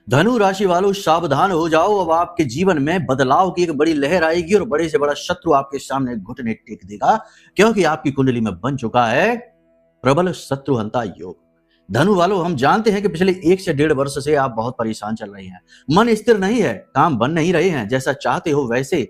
धनु राशि वालों सावधान हो जाओ, अब आपके जीवन में बदलाव की एक बड़ी लहर आएगी और बड़े से बड़ा शत्रु आपके सामने घुटने टेक देगा, क्योंकि आपकी कुंडली में बन चुका है प्रबल शत्रुहंता योग। धनु वालों, हम जानते हैं कि पिछले 1 से 1.5 वर्ष से आप बहुत परेशान चल रहे हैं। मन स्थिर नहीं है, काम बन नहीं रहे हैं, जैसा चाहते हो वैसे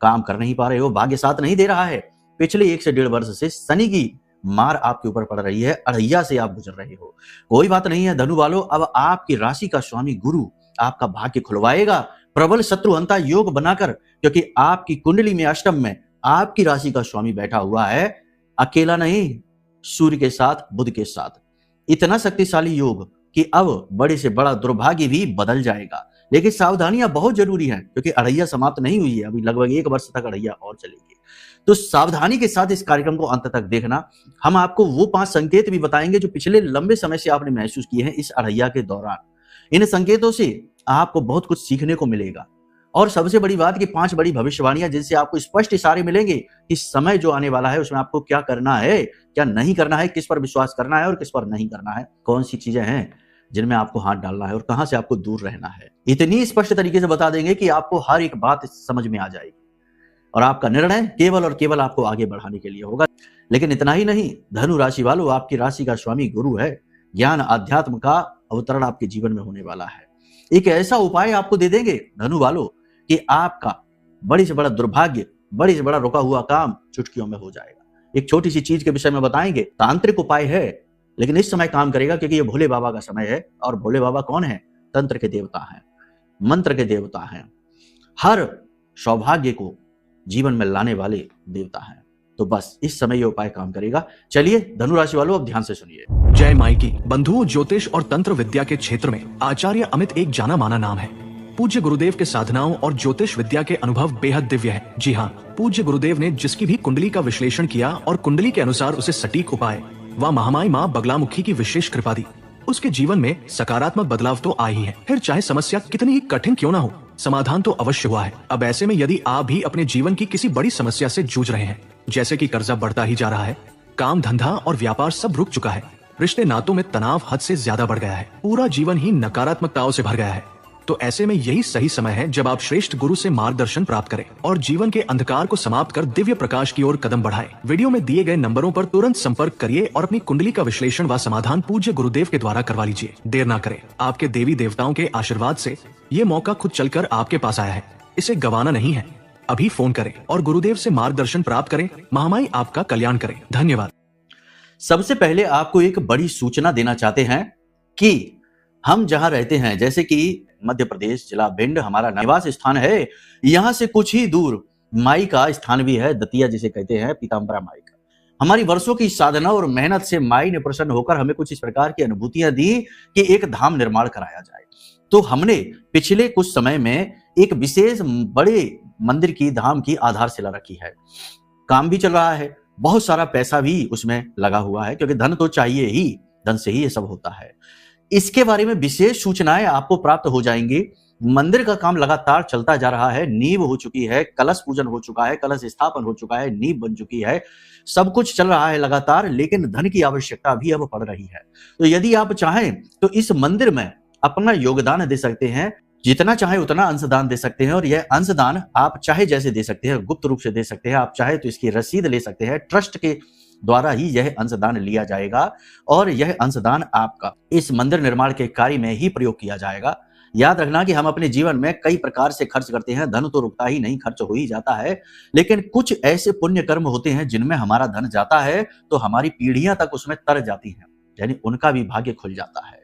काम कर नहीं पा रहे हो, भाग्य साथ नहीं दे रहा है। पिछले 1 से 1.5 वर्ष से शनि की मार आपके ऊपर पड़ रही है, अड़ैया से आप गुजर रहे हो। कोई बात नहीं है धनु वालों, अब आपकी राशि का स्वामी गुरु आपका भाग्य खुलवाएगा प्रबल शत्रुहंता योग बनाकर, क्योंकि आपकी कुंडली में अष्टम में आपकी राशि का स्वामी बैठा हुआ है, अकेला नहीं, सूर्य के साथ, बुध के साथ। इतना शक्तिशाली योग कि अब बड़े से बड़ा दुर्भाग्य भी बदल जाएगा। लेकिन सावधानियां बहुत जरूरी हैं, क्योंकि अड़ैया समाप्त नहीं हुई है, अभी लगभग 1 वर्ष तक अड़ैया और चलेगी। तो सावधानी के साथ इस कार्यक्रम को अंत तक देखना। हम आपको वो 5 संकेत भी बताएंगे जो पिछले लंबे समय से आपने महसूस किए हैं इस अड़ैया के दौरान। इन संकेतों से आपको बहुत कुछ सीखने को मिलेगा, और सबसे बड़ी बात कि 5 बड़ी भविष्यवाणियां जिनसे आपको स्पष्ट इशारे मिलेंगे कि समय जो आने वाला है उसमें आपको क्या करना है, क्या नहीं करना है, किस पर विश्वास करना है और किस पर नहीं करना है, कौन सी चीजें हैं जिनमें आपको हाथ डालना है और कहां से आपको दूर रहना है। इतनी स्पष्ट तरीके से बता देंगे कि आपको हर एक बात समझ में आ जाएगी और आपका निर्णय केवल और केवल आपको आगे बढ़ाने के लिए होगा। लेकिन इतना ही नहीं, धनु राशि वालों, आपकी राशि का स्वामी गुरु है। ज्ञान अध्यात्म का अवतरण आपके जीवन में होने वाला है। एक ऐसा उपाय आपको दे देंगे धनु वालों कि आपका बड़ी से बड़ा दुर्भाग्य, बड़ी से बड़ा रुका हुआ काम चुटकियों में हो जाएगा। एक छोटी सी चीज के विषय में बताएंगे, तांत्रिक उपाय है, लेकिन इस समय काम करेगा क्योंकि ये भोले बाबा का समय है। और भोले बाबा कौन है? तंत्र के देवता हैं, मंत्र के देवता हैं, हर सौभाग्य को जीवन में लाने वाले देवता हैं। तो बस इस समय ये उपाय काम करेगा। चलिए धनु राशि वालों, अब ध्यान से सुनिए। जय माई की। बंधुओं, ज्योतिष और तंत्र विद्या के क्षेत्र में आचार्य अमित एक जाना माना नाम है। पूज्य गुरुदेव के साधनाओं और ज्योतिष विद्या के अनुभव बेहद दिव्य है। जी हाँ, पूज्य गुरुदेव ने जिसकी भी कुंडली का विश्लेषण किया और कुंडली के अनुसार उसे सटीक उपाय व महामाई माँ बगलामुखी की विशेष कृपा दी, उसके जीवन में सकारात्मक बदलाव तो आ ही है। फिर चाहे समस्या कितनी ही कठिन क्यों ना हो, समाधान तो अवश्य हुआ है। अब ऐसे में यदि आप भी अपने जीवन की किसी बड़ी समस्या से जूझ रहे हैं, जैसे कि कर्जा बढ़ता ही जा रहा है, काम धंधा और व्यापार सब रुक चुका है, रिश्ते नातों में तनाव हद से ज्यादा बढ़ गया है, पूरा जीवन ही नकारात्मकताओं से भर गया है, तो ऐसे में यही सही समय है जब आप श्रेष्ठ गुरु से मार्गदर्शन प्राप्त करें और जीवन के अंधकार को समाप्त कर दिव्य प्रकाश की ओर कदम बढ़ाएं। वीडियो में दिए गए नंबरों पर तुरंत संपर्क करिए और अपनी कुंडली का विश्लेषण व समाधान पूज्य गुरुदेव के द्वारा करवा लीजिए। देर ना करें, आपके देवी देवताओं के आशीर्वाद से ये मौका खुद चलकर आपके पास आया है, इसे गंवाना नहीं है। अभी फोन करें और गुरुदेव से मार्गदर्शन प्राप्त करें। महामाई आपका कल्याण करें। धन्यवाद। सबसे पहले आपको एक बड़ी सूचना देना चाहते हैं कि हम जहां रहते हैं, जैसे कि मध्य प्रदेश, जिला भिंड हमारा निवास स्थान है, यहां से कुछ ही दूर माई का स्थान भी है, दतिया जिसे कहते हैं, पीताम्बरा माई का। हमारी वर्षों की साधना और मेहनत से माई ने प्रसन्न होकर हमें कुछ इस प्रकार की अनुभूतियां दी कि एक धाम निर्माण कराया जाए। तो हमने पिछले कुछ समय में एक विशेष बड़े मंदिर की, धाम की आधारशिला रखी है। काम भी चल रहा है, बहुत सारा पैसा भी उसमें लगा हुआ है, क्योंकि धन तो चाहिए ही, धन से ही ये सब होता है। इसके बारे में विशेष सूचनाएं आपको प्राप्त हो जाएंगी। मंदिर का काम लगातार चलता जा रहा है, नींव हो चुकी है, कलश पूजन हो चुका है, कलश स्थापन हो चुका है, नींव बन चुकी है, सब कुछ चल रहा है लगातार, लेकिन धन की आवश्यकता भी अब पड़ रही है। तो यदि आप चाहें तो इस मंदिर में अपना योगदान दे सकते हैं, जितना चाहे उतना अंशदान दे सकते हैं। और यह अंशदान आप चाहे जैसे दे सकते हैं, गुप्त रूप से दे सकते हैं, आप चाहे तो इसकी रसीद ले सकते हैं। ट्रस्ट के द्वारा ही यह अंशदान लिया जाएगा और यह अंशदान आपका इस मंदिर निर्माण के कार्य में ही प्रयोग किया जाएगा। याद रखना कि हम अपने जीवन में कई प्रकार से खर्च करते हैं, धन तो रुकता ही नहीं, खर्च हो ही जाता है, लेकिन कुछ ऐसे पुण्य कर्म होते हैं जिनमें हमारा धन जाता है तो हमारी पीढ़ियां तक उसमें तर जाती हैं, यानी उनका भी भाग्य खुल जाता है।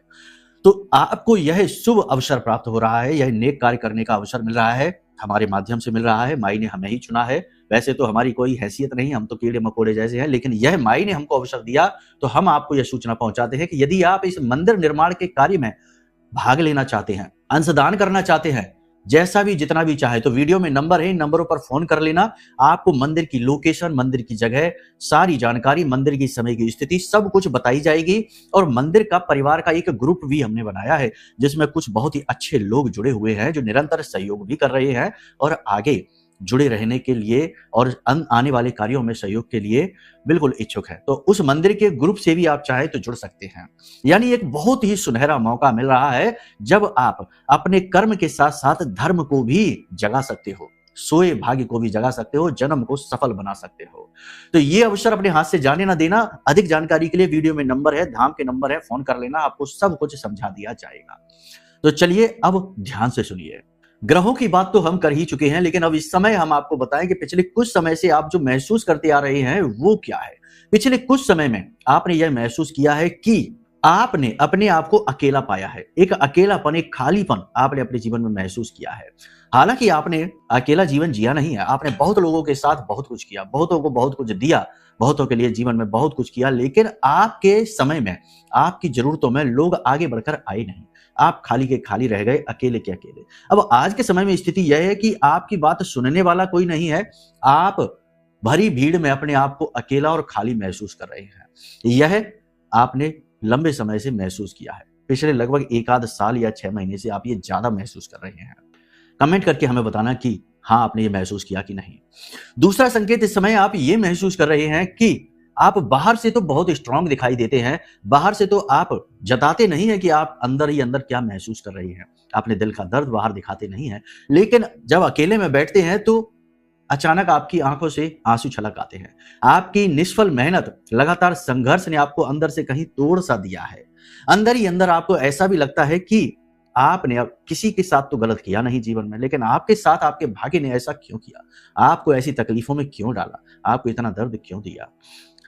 तो आपको यह शुभ अवसर प्राप्त हो रहा है, यह नेक कार्य करने का अवसर मिल रहा है, हमारे माध्यम से मिल रहा है। माई ने हमें ही चुना है, वैसे तो हमारी कोई हैसियत नहीं, हम तो कीड़े मकोड़े जैसे हैं, लेकिन यह माई ने हमको अवसर दिया, तो हम आपको यह सूचना पहुंचाते हैं कि यदि आप इस मंदिर निर्माण के कार्य में भाग लेना चाहते हैं, अंशदान करना चाहते हैं, जैसा भी जितना भी चाहे, तो वीडियो में नंबर है, इन नंबरों पर फोन कर लेना। आपको मंदिर की लोकेशन, मंदिर की जगह, सारी जानकारी, मंदिर की समय की स्थिति सब कुछ बताई जाएगी। और मंदिर का परिवार का एक ग्रुप भी हमने बनाया है, जिसमें कुछ बहुत ही अच्छे लोग जुड़े हुए हैं जो निरंतर सहयोग भी कर रहे हैं और आगे जुड़े रहने के लिए और आने वाले कार्यों में सहयोग के लिए बिल्कुल इच्छुक है, तो उस मंदिर के ग्रुप से भी आप चाहे तो जुड़ सकते हैं। यानी एक बहुत ही सुनहरा मौका मिल रहा है जब आप अपने कर्म के साथ साथ धर्म को भी जगा सकते हो, सोए भाग्य को भी जगा सकते हो, जन्म को सफल बना सकते हो। तो ये अवसर अपने हाथ से जाने ना देना। अधिक जानकारी के लिए वीडियो में नंबर है, धाम के नंबर है, फोन कर लेना, आपको सब कुछ समझा दिया जाएगा। तो चलिए अब ध्यान से सुनिए। ग्रहों की बात तो हम कर ही चुके हैं, लेकिन अब इस समय हम आपको बताएं कि पिछले कुछ समय से आप जो महसूस करते आ रहे हैं वो क्या है। पिछले कुछ समय में आपने यह महसूस किया है कि आपने अपने आप को अकेला पाया है, एक अकेलापन, एक खालीपन आपने अपने जीवन में महसूस किया है। हालांकि आपने अकेला जीवन जिया नहीं है, आपने बहुत लोगों के साथ बहुत कुछ किया, बहुतों को बहुत कुछ दिया, बहुतों के लिए जीवन में बहुत कुछ किया, लेकिन आपके समय में, आपकी जरूरतों में लोग आगे बढ़कर आए नहीं। आप खाली के खाली रह गए, अकेले के अकेले। अब आज के समय में स्थिति यह है कि आपकी बात सुनने वाला कोई नहीं है, आप भरी भीड़ में अपने आप को अकेला और खाली महसूस कर रहे हैं। यह आपने लंबे समय से महसूस किया है, पिछले लगभग एक आध साल या 6 महीने से आप ये ज्यादा महसूस कर रहे हैं। कमेंट करके हमें बताना कि हाँ आपने ये महसूस किया कि नहीं। दूसरा संकेत, इस समय आप ये महसूस कर रहे हैं कि आप बाहर से तो बहुत स्ट्रांग दिखाई देते हैं, बाहर से तो आप जताते नहीं है कि आप अंदर ही अंदर क्या महसूस कर रहे हैं, अपने दिल का दर्द बाहर दिखाते नहीं है, लेकिन जब अकेले में बैठते हैं तो अचानक आपकी आंखों से आंसू छलक आते हैं। आपकी निष्फल मेहनत, लगातार संघर्ष ने आपको अंदर से कहीं तोड़ सा दिया है। अंदर ही अंदर आपको ऐसा भी लगता है कि आपने अब किसी के साथ तो गलत किया नहीं जीवन में, लेकिन आपके साथ आपके भाग्य ने ऐसा क्यों किया, आपको ऐसी तकलीफों में क्यों डाला, आपको इतना दर्द क्यों दिया।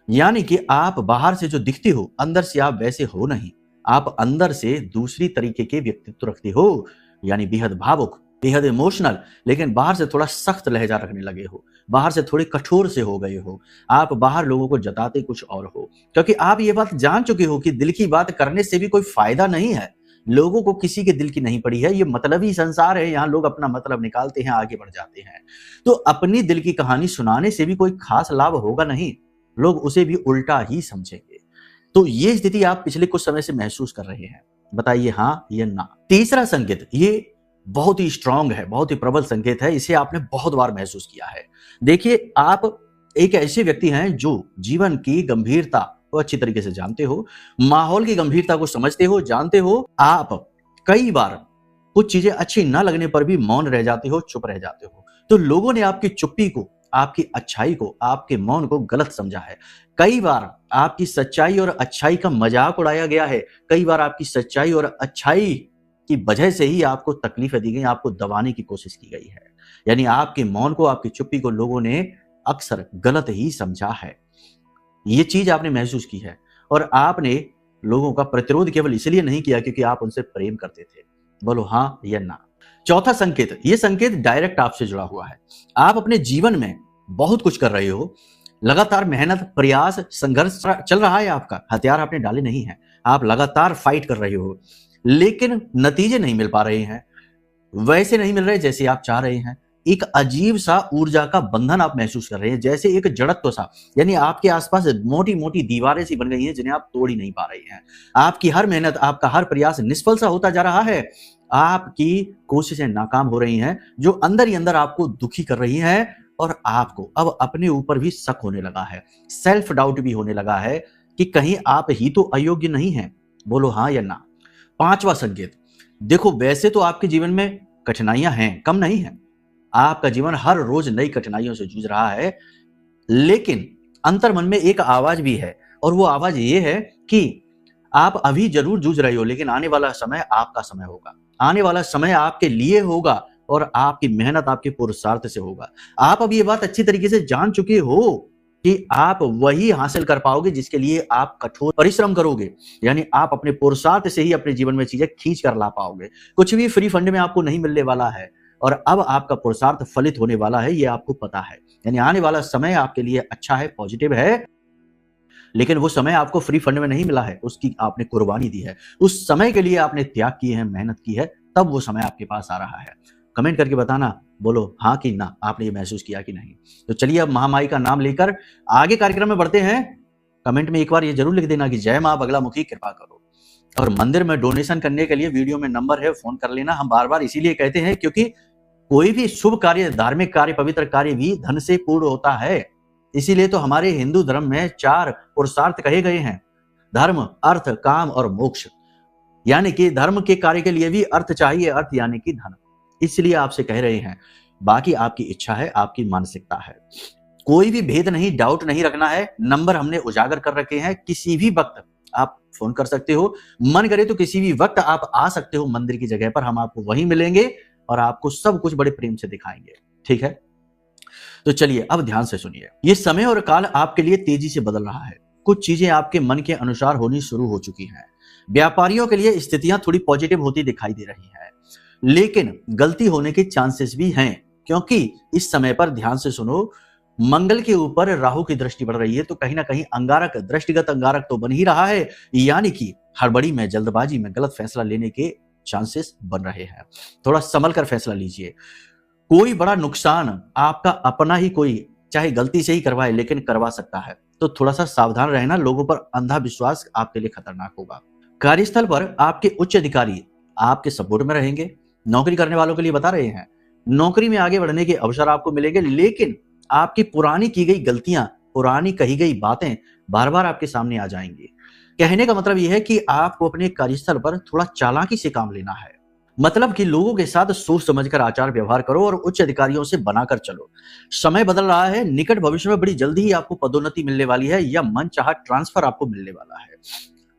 यानी कि आप बाहर से जो दिखते हो, अंदर से आप वैसे हो नहीं। आप अंदर से दूसरी तरीके के व्यक्तित्व रखते हो, यानी बेहद भावुक, बेहद इमोशनल, लेकिन बाहर से थोड़ा सख्त लहजा रखने लगे हो, बाहर से थोड़े कठोर से हो गए हो। आप बाहर लोगों को जताते कुछ और हो, क्योंकि आप ये बात जान चुके हो कि दिल की बात करने से भी कोई फायदा नहीं है। लोगों को किसी के दिल की नहीं पड़ी है, ये मतलबी संसार है, यहाँ लोग अपना मतलब निकालते हैं, आगे बढ़ जाते हैं। तो अपनी दिल की कहानी सुनाने से भी कोई खास लाभ होगा नहीं, लोग उसे भी उल्टा ही समझेंगे। तो ये स्थिति आप पिछले कुछ समय से महसूस कर रहे हैं, बताइए हाँ या ना। तीसरा संकेत, ये बहुत ही स्ट्रांग है, बहुत ही प्रबल संकेत है, इसे आपने बहुत बार महसूस किया है। देखिए, आप एक ऐसे व्यक्ति हैं जो जीवन की गंभीरता को अच्छी तरीके से जानते हो, माहौल की गंभीरता को समझते हो, जानते हो। आप कई बार कुछ चीजें अच्छी ना लगने पर भी मौन रह जाते हो, चुप रह जाते हो। तो लोगों ने आपकी चुप्पी को, आपकी अच्छाई को, आपके मौन को गलत समझा है। कई बार आपकी सच्चाई और अच्छाई का मजाक उड़ाया गया है, कई बार आपकी सच्चाई और अच्छाई की वजह से ही आपको तकलीफें दी गई, आपको दबाने की कोशिश की गई है। यानी आपके मौन को, आपकी चुप्पी को लोगों ने अक्सर गलत ही समझा है। ये चीज आपने महसूस की है और आपने लोगों का प्रतिरोध केवल इसलिए नहीं किया क्योंकि आप उनसे प्रेम करते थे। बोलो हाँ या ना। चौथा संकेत, ये संकेत डायरेक्ट आपसे जुड़ा हुआ है। आप अपने जीवन में बहुत कुछ कर रहे हो, लगातार मेहनत, प्रयास, संघर्ष चल रहा है आपका, हथियार आपने डाले नहीं है, आप लगातार फाइट कर रहे हो, लेकिन नतीजे नहीं मिल पा रहे हैं, वैसे नहीं मिल रहे जैसे आप चाह रहे हैं। एक अजीब सा ऊर्जा का बंधन आप महसूस कर रहे हैं, जैसे एक जड़त्व सा, यानी आपके आसपास मोटी मोटी दीवारें सी बन गई हैं जिन्हें आप तोड़ ही नहीं पा रहे हैं। आपकी हर मेहनत, आपका हर प्रयास निष्फल सा होता जा रहा है, आपकी कोशिशें नाकाम हो रही हैं, जो अंदर ही अंदर आपको दुखी कर रही हैं और आपको अब अपने ऊपर भी शक होने लगा है, सेल्फ डाउट भी होने लगा है कि कहीं आप ही तो अयोग्य नहीं हैं। बोलो हाँ या ना। पांचवा संकेत, देखो वैसे तो आपके जीवन में कठिनाइयां हैं, कम नहीं है, आपका जीवन हर रोज नई कठिनाइयों से जूझ रहा है, लेकिन अंतर मन में एक आवाज भी है और वो आवाज ये है कि आप अभी जरूर जूझ रहे हो, लेकिन आने वाला समय आपका समय होगा, आने वाला समय आपके लिए होगा और आपकी मेहनत आपके पुरुषार्थ से होगा। आप अब ये बात अच्छी तरीके से जान चुके हो कि आप वही हासिल कर पाओगे जिसके लिए आप कठोर परिश्रम करोगे, यानी आप अपने पुरुषार्थ से ही अपने जीवन में चीजें खींच कर ला पाओगे। कुछ भी फ्री फंड में आपको नहीं मिलने वाला है और अब आपका पुरुषार्थ फलित होने वाला है, ये आपको पता है। यानी आने वाला समय आपके लिए अच्छा है, पॉजिटिव है, लेकिन वो समय आपको फ्री फंड में नहीं मिला है, उसकी आपने कुर्बानी दी है, उस समय के लिए आपने त्याग किए हैं, मेहनत की है, तब वो समय आपके पास आ रहा है। कमेंट करके बताना, बोलो हाँ कि ना, आपने ये महसूस किया कि नहीं। तो चलिए अब महामाई का नाम लेकर आगे कार्यक्रम में बढ़ते हैं। कमेंट में एक बार ये जरूर लिख देना कि जय मां बगलामुखी कृपा करो। और मंदिर में डोनेशन करने के लिए वीडियो में नंबर है, फोन कर लेना। हम बार बार इसीलिए कहते हैं क्योंकि कोई भी शुभ कार्य, धार्मिक कार्य, पवित्र कार्य भी धन से पूर्ण होता है। इसीलिए तो हमारे हिंदू धर्म में 4 पुरुषार्थ कहे गए हैं, धर्म, अर्थ, काम और मोक्ष। यानी कि धर्म के कार्य के लिए भी अर्थ चाहिए, अर्थ यानी कि धन। इसलिए आपसे कह रहे हैं, बाकी आपकी इच्छा है, आपकी मानसिकता है। कोई भी भेद नहीं, डाउट नहीं रखना है। नंबर हमने उजागर कर रखे हैं, किसी भी वक्त आप फोन कर सकते हो, मन करे तो किसी भी वक्त आप आ सकते हो मंदिर की जगह पर, हम आपको वहीं मिलेंगे और आपको सब कुछ बड़े प्रेम से दिखाएंगे। ठीक है, तो चलिए अब ध्यान से सुनिए। ये समय और काल आपके लिए तेजी से बदल रहा है। कुछ चीजें आपके मन के अनुसार होनी शुरू हो चुकी हैं। व्यापारियों के लिए स्थितियां थोड़ी पॉजिटिव होती दिखाई दे रही हैं, लेकिन गलती होने के चांसेस भी हैं, क्योंकि इस समय पर ध्यान से सुनो, मंगल के ऊपर राहु की दृष्टि पड़ रही है, तो कहीं ना कहीं अंगारक, दृष्टिगत अंगारक तो बन ही रहा है, यानी कि हड़बड़ी में, जल्दबाजी में गलत फैसला लेने के चांसेस बन रहे हैं। थोड़ा संभल कर फैसला लीजिए। कोई बड़ा नुकसान आपका अपना ही कोई चाहे गलती से ही करवाए, लेकिन करवा सकता है, तो थोड़ा सा सावधान रहना। लोगों पर अंधा विश्वास आपके लिए खतरनाक होगा। कार्यस्थल पर आपके उच्च अधिकारी आपके सपोर्ट में रहेंगे। नौकरी करने वालों के लिए बता रहे हैं, नौकरी में आगे बढ़ने के अवसर आपको मिलेंगे, लेकिन आपकी पुरानी की गई गलतियां, पुरानी कही गई बातें बार बार आपके सामने आ जाएंगी। कहने का मतलब यह है कि आपको अपने कार्यस्थल पर थोड़ा चालाकी से काम लेना है। मतलब कि लोगों के साथ सोच समझकर आचार व्यवहार करो और उच्च अधिकारियों से बनाकर चलो। समय बदल रहा है, निकट भविष्य में बड़ी जल्दी ही आपको पदोन्नति मिलने वाली है या मनचाहा ट्रांसफर आपको मिलने वाला है।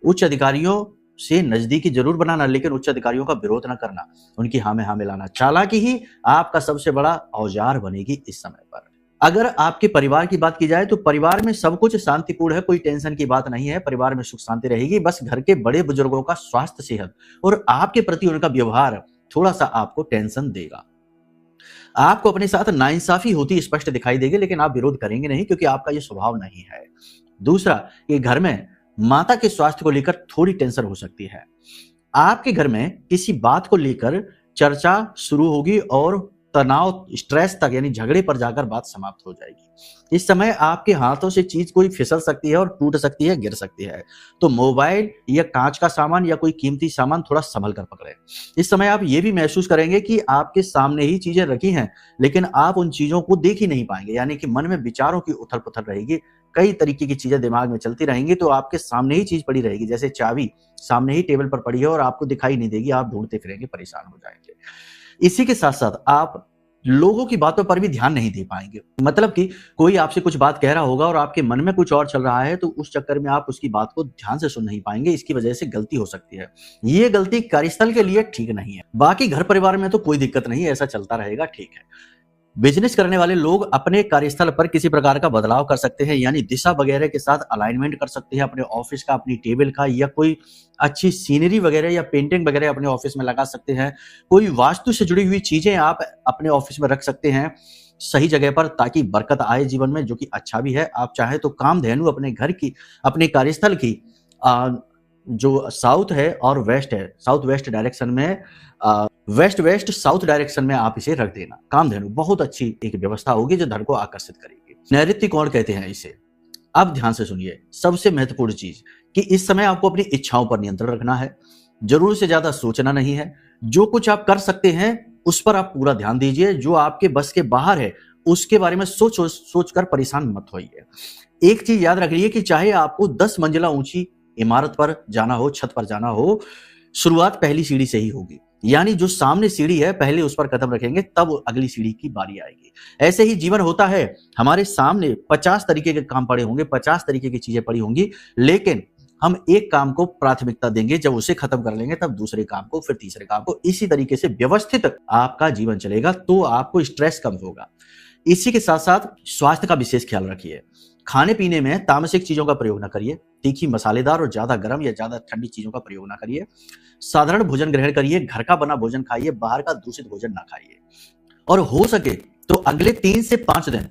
उच्च अधिकारियों से नजदीकी जरूर बनाना, लेकिन उच्च अधिकारियों का विरोध न करना, उनकी हाँ में हाँ मिलाना। चालाकी ही आपका सबसे बड़ा औजार बनेगी इस समय पर। अगर आपके परिवार की बात की जाए तो परिवार में सब कुछ शांतिपूर्ण है, कोई टेंशन की बात नहीं है, परिवार में सुख शांति रहेगी। बस घर के बड़े बुजुर्गों का स्वास्थ्य, सेहत और आपके प्रति उनका व्यवहार थोड़ा सा आपको टेंशन देगा। आपको अपने साथ नाइंसाफी होती स्पष्ट दिखाई देगी, लेकिन आप विरोध करेंगे नहीं, क्योंकि आपका ये स्वभाव नहीं है। दूसरा, ये घर में माता के स्वास्थ्य को लेकर थोड़ी टेंशन हो सकती है। आपके घर में किसी बात को लेकर चर्चा शुरू होगी और तनाव, स्ट्रेस तक यानी झगड़े पर जाकर बात समाप्त हो जाएगी। इस समय आपके हाथों से चीज कोई फिसल सकती है और टूट सकती है, गिर सकती है। तो मोबाइल या कांच का सामान या कोई कीमती सामान थोड़ा संभल कर पकड़े। इस समय आप ये भी महसूस करेंगे कि आपके सामने ही चीजें रखी हैं, लेकिन आप उन चीजों को देख ही नहीं पाएंगे, यानी कि मन में विचारों की उथल पुथल रहेगी। कई तरीके की चीजें दिमाग में चलती रहेंगी, तो आपके सामने ही चीज पड़ी रहेगी, जैसे चाबी सामने ही टेबल पर पड़ी है और आपको दिखाई नहीं देगी, आप ढूंढते फिरेंगे, परेशान हो जाएंगे। इसी के साथ साथ आप लोगों की बातों पर भी ध्यान नहीं दे पाएंगे। मतलब कि कोई आपसे कुछ बात कह रहा होगा और आपके मन में कुछ और चल रहा है, तो उस चक्कर में आप उसकी बात को ध्यान से सुन नहीं पाएंगे। इसकी वजह से गलती हो सकती है। ये गलती कार्यस्थल के लिए ठीक नहीं है। बाकी घर परिवार में तो कोई दिक्कत नहीं है, ऐसा चलता रहेगा, ठीक है। बिजनेस करने वाले लोग अपने कार्यस्थल पर किसी प्रकार का बदलाव कर सकते हैं, यानी दिशा वगैरह के साथ अलाइनमेंट कर सकते हैं अपने ऑफिस का, अपनी टेबल का, या कोई अच्छी सीनरी वगैरह या पेंटिंग वगैरह अपने ऑफिस में लगा सकते हैं। कोई वास्तु से जुड़ी हुई चीजें आप अपने ऑफिस में रख सकते हैं सही जगह पर, ताकि बरकत आए जीवन में, जो कि अच्छा भी है। आप चाहे तो कामधेनु अपने घर की, अपने कार्यस्थल की जो साउथ है और वेस्ट है, साउथ वेस्ट डायरेक्शन में, वेस्ट वेस्ट साउथ डायरेक्शन में आप इसे रख देना। कामधेनु बहुत अच्छी एक व्यवस्था होगी जो धन को आकर्षित करेगी। नैऋत्य कोण कहते हैं इसे। अब ध्यान से सुनिए, सबसे महत्वपूर्ण चीज कि इस समय आपको अपनी इच्छाओं पर नियंत्रण रखना है। जरूर से ज्यादा सोचना नहीं है। जो कुछ आप कर सकते हैं उस पर आप पूरा ध्यान दीजिए। जो आपके बस के बाहर है उसके बारे में सोच कर परेशान मत होइए। एक चीज याद रखिए कि चाहे आपको 10 मंजिला ऊंची इमारत पर जाना हो, छत पर जाना हो, शुरुआत पहली सीढ़ी से ही होगी। यानी जो सामने सीढ़ी है पहले उस पर कदम रखेंगे, तब अगली सीढ़ी की बारी आएगी। ऐसे ही जीवन होता है। हमारे सामने 50 तरीके के काम पड़े होंगे, 50 तरीके की चीजें पड़ी होंगी, लेकिन हम एक काम को प्राथमिकता देंगे। जब उसे खत्म कर लेंगे तब दूसरे काम को, फिर तीसरे काम को। इसी तरीके से व्यवस्थित आपका जीवन चलेगा, तो आपको स्ट्रेस कम होगा। इसी के साथ साथ स्वास्थ्य का विशेष ख्याल रखिए। खाने पीने में तामसिक चीजों का प्रयोग न करिए। तीखी, मसालेदार और ज्यादा गर्म या ज्यादा ठंडी चीजों का प्रयोग ना करिए। साधारण भोजन ग्रहण करिए। घर का बना भोजन खाइए, बाहर का दूषित भोजन ना खाइए। और हो सके तो अगले 3 से 5 दिन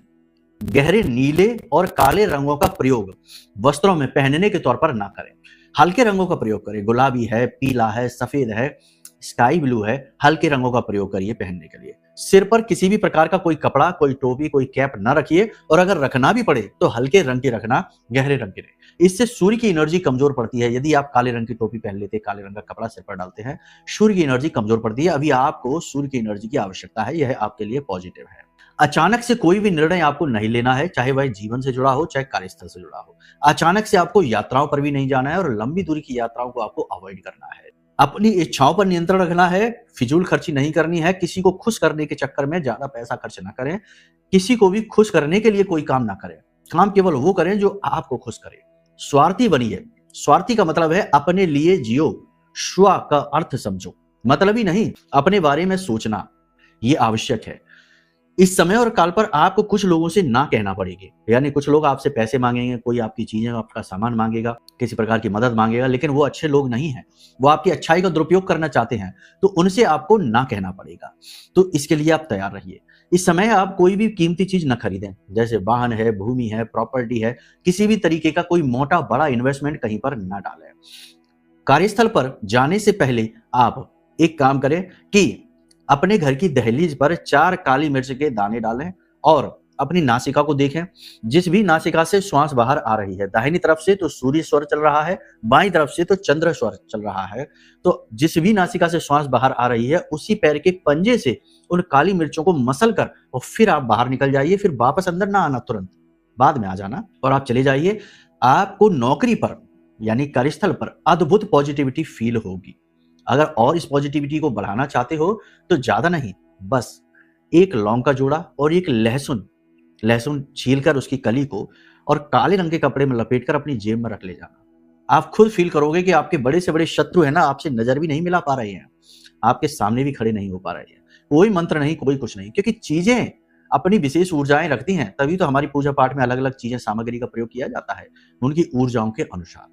गहरे नीले और काले रंगों का प्रयोग वस्त्रों में पहनने के तौर पर ना करें। हल्के रंगों का प्रयोग करें। गुलाबी है, पीला है, सफेद है, स्काई ब्लू है, हल्के रंगों का प्रयोग करिए पहनने के लिए। सिर पर किसी भी प्रकार का कोई कपड़ा, कोई टोपी, कोई कैप ना रखिए, और अगर रखना भी पड़े तो हल्के रंग की रखना, गहरे रंग की नहीं। इससे सूर्य की एनर्जी कमजोर पड़ती है। यदि आप काले रंग की टोपी पहन लेते, काले रंग का कपड़ा सिर पर डालते हैं, सूर्य की एनर्जी कमजोर पड़ती है। अभी आपको सूर्य की एनर्जी की आवश्यकता है, यह आपके लिए पॉजिटिव है। अचानक से कोई भी निर्णय आपको नहीं लेना है, चाहे वह जीवन से जुड़ा हो, चाहे कार्यस्थल से जुड़ा हो। अचानक से आपको यात्राओं पर भी नहीं जाना है, और लंबी दूरी की यात्राओं को आपको अवॉइड करना है। अपनी इच्छाओं पर नियंत्रण रखना है, फिजूल खर्ची नहीं करनी है, किसी को खुश करने के चक्कर में ज्यादा पैसा खर्च ना करें, किसी को भी खुश करने के लिए कोई काम ना करें। काम केवल वो करें जो आपको खुश करे। स्वार्थी बनिए। स्वार्थी का मतलब है अपने लिए जियो, स्व का अर्थ समझो, मतलब ही नहीं, अपने बारे में सोचना, ये आवश्यक है। इस समय और काल पर आपको कुछ लोगों से ना कहना पड़ेगा, यानी कुछ लोग आपसे पैसे मांगेंगे, कोई आपकी चीजें, आपका सामान मांगेगा, किसी प्रकार की मदद मांगेगा, लेकिन वो अच्छे लोग नहीं हैं, वो आपकी अच्छाई का दुरुपयोग करना चाहते हैं, तो उनसे आपको ना कहना पड़ेगा। तो इसके लिए आप तैयार रहिए। इस समय आप कोई भी कीमती चीज न खरीदें, जैसे वाहन है, भूमि है, प्रॉपर्टी है, किसी भी तरीके का कोई मोटा बड़ा इन्वेस्टमेंट कहीं पर ना डालें। कार्यस्थल पर जाने से पहले आप एक काम करें कि अपने घर की दहलीज पर 4 काली मिर्च के दाने डालें और अपनी नासिका को देखें। जिस भी नासिका से श्वास बाहर आ रही है, दाहिनी तरफ से तो सूर्य स्वर चल रहा है, बाईं तरफ से तो चंद्र स्वर चल रहा है, तो जिस भी नासिका से श्वास बाहर आ रही है, उसी पैर के पंजे से उन काली मिर्चों को मसल कर और फिर आप बाहर निकल जाइए। फिर वापस अंदर ना आना, तुरंत बाद में आ जाना, और आप चले जाइए। आपको नौकरी पर यानी कार्यस्थल पर अद्भुत पॉजिटिविटी फील होगी। अगर और इस पॉजिटिविटी को बढ़ाना चाहते हो तो ज्यादा नहीं, बस एक लौंग का जोड़ा और एक लहसुन छीलकर उसकी कली को और काले रंग के कपड़े में लपेटकर अपनी जेब में रख ले जाना। आप खुद फील करोगे कि आपके बड़े से बड़े शत्रु है ना, आपसे नजर भी नहीं मिला पा रहे हैं, आपके सामने भी खड़े नहीं हो पा रहे हैं। कोई मंत्र नहीं, कोई कुछ नहीं, क्योंकि चीजें अपनी विशेष ऊर्जाएं रखती हैं, तभी तो हमारी पूजा पाठ में अलग अलग चीजें, सामग्री का प्रयोग किया जाता है उनकी ऊर्जाओं के अनुसार।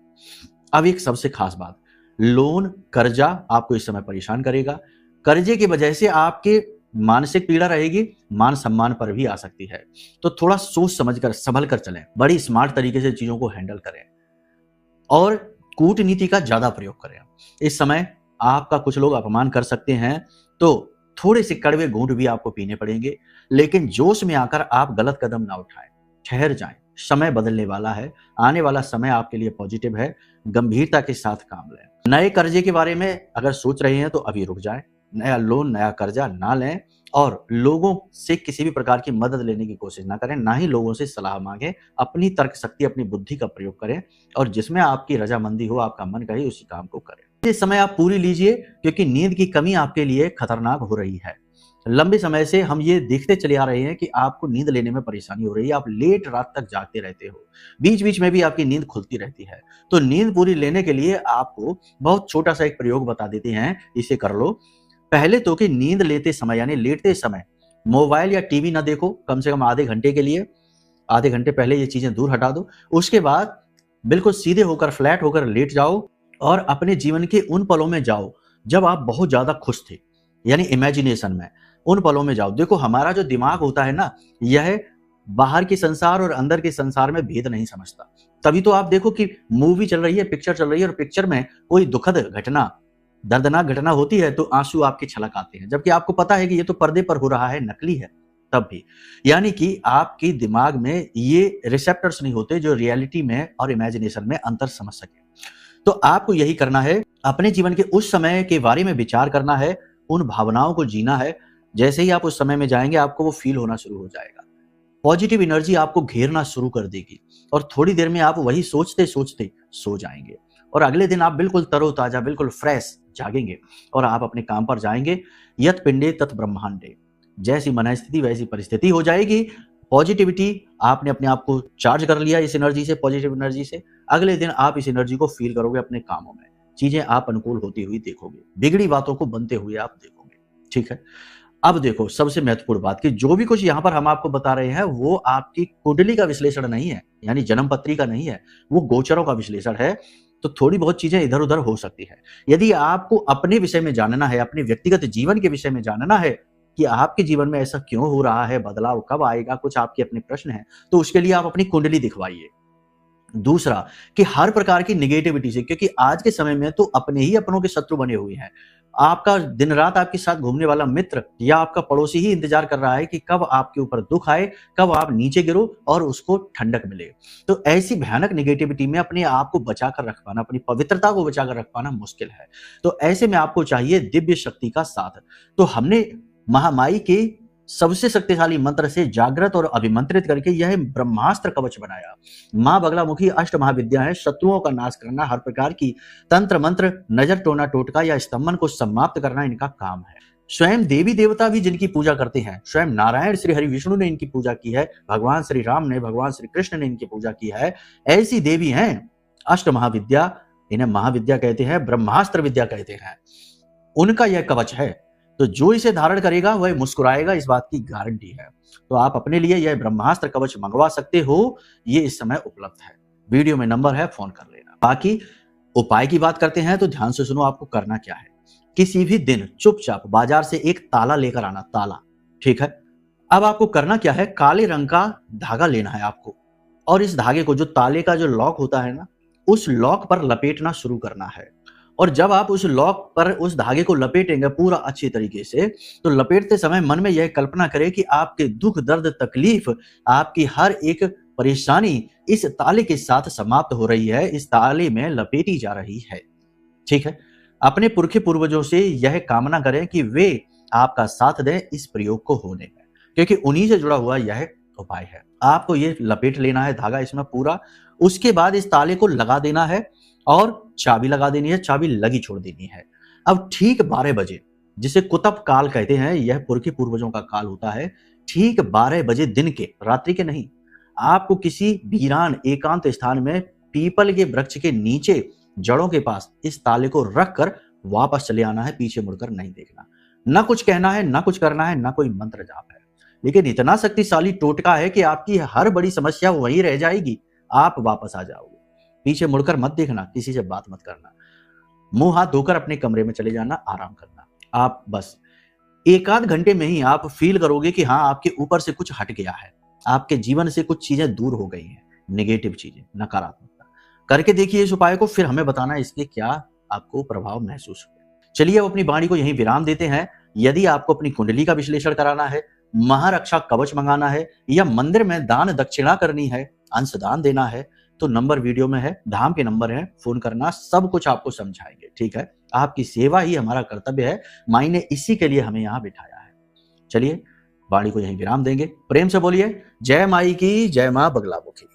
अब एक सबसे खास बात, लोन, कर्जा आपको इस समय परेशान करेगा। कर्जे की वजह से आपके मानसिक पीड़ा रहेगी, मान सम्मान पर भी आ सकती है। तो थोड़ा सोच समझकर, संभल कर चलें, बड़ी स्मार्ट तरीके से चीजों को हैंडल करें और कूटनीति का ज्यादा प्रयोग करें। इस समय आपका कुछ लोग अपमान कर सकते हैं, तो थोड़े से कड़वे घूंट भी आपको पीने पड़ेंगे, लेकिन जोश में आकर आप गलत कदम ना उठाएं, ठहर जाएं। समय बदलने वाला है, आने वाला समय आपके लिए पॉजिटिव है, गंभीरता के साथ काम लें। नए कर्जे के बारे में अगर सोच रहे हैं तो अभी रुक जाएं, नया लोन, नया कर्जा ना लें, और लोगों से किसी भी प्रकार की मदद लेने की कोशिश ना करें, ना ही लोगों से सलाह मांगें। अपनी तर्क शक्ति, अपनी बुद्धि का प्रयोग करें, और जिसमें आपकी रजामंदी हो, आपका मन कहे, उसी काम को करें। ये समय आप पूरी लीजिए, क्योंकि नींद की कमी आपके लिए खतरनाक हो रही है। लंबे समय से हम ये देखते चले आ रहे हैं कि आपको नींद लेने में परेशानी हो रही है, आप लेट रात तक जागते रहते हो, बीच बीच में भी आपकी नींद खुलती रहती है। तो नींद पूरी लेने के लिए आपको बहुत छोटा सा एक प्रयोग बता देते हैं, इसे कर लो। पहले तो कि नींद लेते समय यानी लेटते समय मोबाइल या टीवी ना देखो, कम से कम आधे घंटे के लिए, आधे घंटे पहले ये चीजें दूर हटा दो। उसके बाद बिल्कुल सीधे होकर, फ्लैट होकर लेट जाओ और अपने जीवन के उन पलों में जाओ जब आप बहुत ज्यादा खुश थे, यानी इमेजिनेशन में, उन पलों में जाओ। देखो, हमारा जो दिमाग होता है ना, यह बाहर के संसार और अंदर के संसार में भेद नहीं समझता। तभी तो आप देखो कि मूवी चल रही है, पिक्चर चल रही है, और पिक्चर में कोई दुखद घटना, दर्दनाक घटना होती है तो आंसू आपके छलक आते हैं, जबकि आपको पता है कि ये तो पर्दे पर हो रहा है, नकली है। तब भी यानी कि आपके दिमाग में ये रिसेप्टर्स नहीं होते जो रियलिटी में और इमेजिनेशन में अंतर समझ सके। तो आपको यही करना है, अपने जीवन के उस समय के बारे में विचार करना है, उन भावनाओं को जीना है। जैसे ही आप उस समय में जाएंगे, आपको वो फील होना शुरू हो जाएगा, पॉजिटिव एनर्जी आपको घेरना शुरू कर देगी, और थोड़ी देर में आप वही सोचते सोचते सो जाएंगे, और अगले दिन आप बिल्कुल तरोताजा, बिल्कुल फ्रेश जागेंगे, और आप अपने काम पर जाएंगे। यत पिंडे तत् ब्रह्मांडे, जैसी मनस्थिति वैसी परिस्थिति हो जाएगी। पॉजिटिविटी, आपने अपने आप को चार्ज कर लिया इस एनर्जी से, पॉजिटिव एनर्जी से। अगले दिन आप इस एनर्जी को फील करोगे अपने कामों में, चीजें आप अनुकूल होती हुई देखोगे, बिगड़ी बातों को बनते हुए आप देखोगे। ठीक है, अब देखो सबसे महत्वपूर्ण बात कि जो भी कुछ यहाँ पर हम आपको बता रहे हैं वो आपकी कुंडली का विश्लेषण नहीं है, यानी जन्म पत्री का नहीं है, वो गोचरों का विश्लेषण है। तो थोड़ी बहुत चीजें इधर उधर हो सकती है। यदि आपको अपने विषय में जानना है, अपने व्यक्तिगत जीवन के विषय में जानना है कि आपके जीवन में ऐसा क्यों हो रहा है, बदलाव कब आएगा, कुछ आपके अपने प्रश्न हैं, तो उसके लिए आप अपनी कुंडली दिखवाइए। दूसरा कि हर प्रकार की निगेटिविटी से, क्योंकि आज के समय में तो अपने ही अपनों के शत्रु बने हुए हैं, आपका दिन रात आपके साथ घूमने वाला मित्र या आपका पड़ोसी ही इंतजार कर रहा है कि कब आपके ऊपर दुख आए, कब आप नीचे गिरो और उसको ठंडक मिले। तो ऐसी भयानक नेगेटिविटी में अपने आप को बचा कर रख पाना, अपनी पवित्रता को बचा कर रख पाना मुश्किल है। तो ऐसे में आपको चाहिए दिव्य शक्ति का साथ। तो हमने महामाई के सबसे शक्तिशाली मंत्र से जागृत और अभिमंत्रित करके यह ब्रह्मास्त्र कवच बनाया। मां बगलामुखी अष्ट महाविद्या है, शत्रुओं का नाश करना, हर प्रकार की तंत्र मंत्र, नजर टोना टोटका या स्तंभन को समाप्त करना इनका काम है। स्वयं देवी देवता भी जिनकी पूजा करते हैं, स्वयं नारायण श्री हरि विष्णु ने इनकी पूजा की है, भगवान श्री राम ने, भगवान श्री कृष्ण ने इनकी पूजा की है। ऐसी देवी हैं अष्ट महाविद्या, इन्हें महाविद्या कहते हैं, ब्रह्मास्त्र विद्या कहते हैं। उनका यह कवच है, तो जो इसे धारण करेगा वह मुस्कुराएगा, इस बात की गारंटी है। तो आप अपने लिए यह ब्रह्मास्त्र कवच मंगवा सकते हो, ये इस समय उपलब्ध है। वीडियो में नंबर है, फोन कर लेना। बाकी उपाय की बात करते हैं तो ध्यान से सुनो, आपको करना क्या है। किसी भी दिन चुपचाप बाजार से एक ताला लेकर आना, ताला, ठीक है। अब आपको करना क्या है, काले रंग का धागा लेना है आपको, और इस धागे को, जो ताले का जो लॉक होता है ना, उस लॉक पर लपेटना शुरू करना है। और जब आप उस लॉक पर उस धागे को लपेटेंगे पूरा अच्छी तरीके से, तो लपेटते समय मन में यह कल्पना करें कि आपके दुख, दर्द, तकलीफ, आपकी हर एक परेशानी इस ताले के साथ समाप्त हो रही है, इस ताले में लपेटी जा रही है, ठीक है। अपने पुरखे पूर्वजों से यह कामना करें कि वे आपका साथ दें इस प्रयोग को होने में, क्योंकि उन्हीं से जुड़ा हुआ यह उपाय है। आपको ये लपेट लेना है धागा इसमें पूरा, उसके बाद इस ताले को लगा देना है और चाबी लगा देनी है, चाबी लगी छोड़ देनी है। अब ठीक 12 बजे, जिसे कुतब काल कहते हैं, यह पुरखे पूर्वजों का काल होता है, ठीक 12 बजे दिन के, रात्रि के नहीं, आपको किसी वीरान एकांत स्थान में पीपल के वृक्ष के नीचे जड़ों के पास इस ताले को रखकर वापस चले आना है, पीछे मुड़कर नहीं देखना। ना कुछ कहना है, ना कुछ करना है, ना कोई मंत्र जाप है, लेकिन इतना शक्तिशाली टोटका है कि आपकी हर बड़ी समस्या वहीं रह जाएगी, आप वापस आ जाओगे। पीछे मुड़कर मत देखना, किसी से बात मत करना, मुंह हाथ धोकर अपने कमरे में चले जाना, आराम करना। आप बस 1 आध घंटे में ही आप फील करोगे कि हाँ, आपके ऊपर से कुछ हट गया है, आपके जीवन से कुछ चीजें दूर हो गई हैं, नेगेटिव चीजें, नकारात्मकता। करके देखिए इस उपाय को, फिर हमें बताना इसके क्या आपको प्रभाव महसूस हुए। चलिए अब अपनी वाणी को यहीं विराम देते हैं। यदि आपको अपनी कुंडली का विश्लेषण कराना है, महारक्षा कवच मंगाना है, या मंदिर में दान दक्षिणा करनी है, अंशदान देना है, तो नंबर वीडियो में है, धाम के नंबर है, फोन करना, सब कुछ आपको समझाएंगे, ठीक है। आपकी सेवा ही हमारा कर्तव्य है, माई ने इसी के लिए हमें यहाँ बिठाया है। चलिए वाणी को यहीं विराम देंगे। प्रेम से बोलिए जय माई की, जय मां बगलामुखी।